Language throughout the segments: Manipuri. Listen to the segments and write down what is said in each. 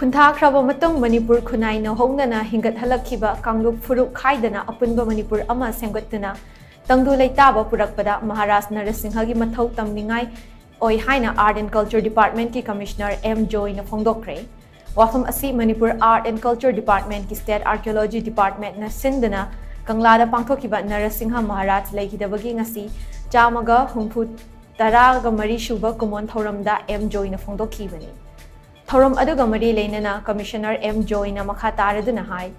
Khuntakhraba Matung Manipur KHUNAI NOUHOUNANA HINGATHALAKHIBA KANGLUP PHURUP KHAIDANA APUNBA Manipur ama SHEMGATUNA TANGDU LEITABA PURAKPADA MAHARAJ NARASINGH MATHOU TAMNINGAI OI HAINA Art and Culture Department ki Commissioner MJoy na PHONGDOKHRE Wafam asi Manipur Art and Culture Department ki State Archaeology Department na sindana Kanglada Pangthokiba Narasingha Maharaj Leihidabagi ngasi Chamaga Humpu Taraga Mari Shuba Kumon Thoramda MJoy na PHONGDOKHIBani Thoram aduga mari leinana Commissioner MJoy na makha taraduna hai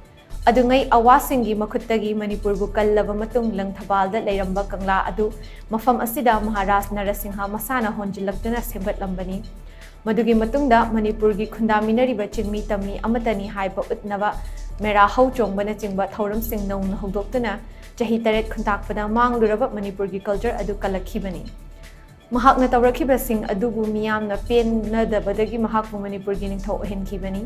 adungai awasingi makuttagi Manipur bu kallaba matung langthabalda leiramba kangla adu mafam asida Maharaj Narasingha masana honjilaktuna semgatlambani madugi matungda Manipur gi khundaminariba chingmi tammi amatani haiba utnaba mera hauchongbana chingba thoram sing nong hodoktuna chahi taret khuntakpada mangluraba Manipur gi culture adu Kallakhibani Mahakna tawrakhiba sing adubu miyamna penadabadagi mahakbu Manipur gi ningthau ohenkhibani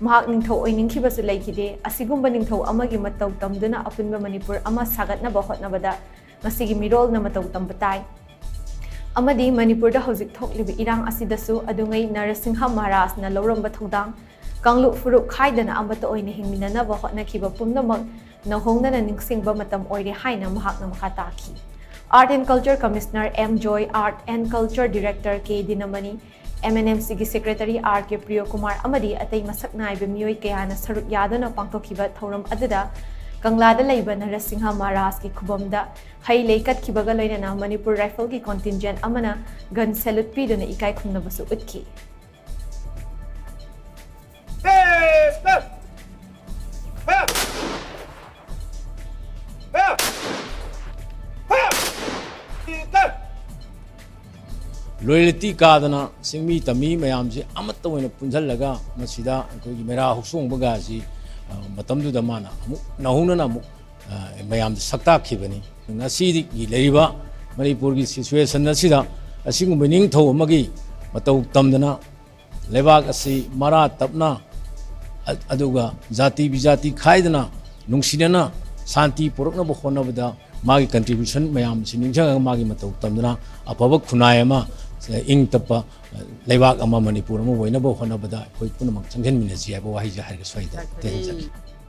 mahak ningthau oiningkhiba su leikide asigumba ningthau amagi matau tamduna apunba Manipur ama sagatnaba hotnabada ngasigi mirol na matau tambatai amadi Manipur da hojik thoklibi irang asidasu adungai Narasingha Maharaj na loramba thodang KANGLUP PHURUP KHAIDANA amata oina hingminanaba hotnakhiba pumnamak NOUHOUNANA ningsingba matam oire haina mahakna makhataki Art and Culture Commissioner MJoy, Art and Culture Director K Dinamani, MNMC Secretary R.K. Priyo Kumar Amadi Atay Masaknai Bimyoy Kayana Sarut Yadana Pangtokhiba Thoram Adada, Kanglada Laiba Narasingha Maharaj ki Kubamda, Hai Leikat Kibaga Loinana Manipur Rifle ki contingent Amana, Gun Salute Piduna Ikai Kumnabasu Utki. Loyalty kadana singmi tami mayamji amatta wena punjalaga masida kogi mera husung bagaji matamdu damana nahunana mu mayam sakta khibani ngasidi gi leriba Manipur gi situation nasida asingum bening tho amagi matau tamdana lebak asi mara tapna aduga jati bijati khaidana nungsidana santi porokna bo khonabada magi contribution mayam siningja magi matau tamdana apaba khunai ama ing tapa lebak ama Manipur ama woina bo khona bada koi punamak changhen minasi aba wahi ja har ga swaida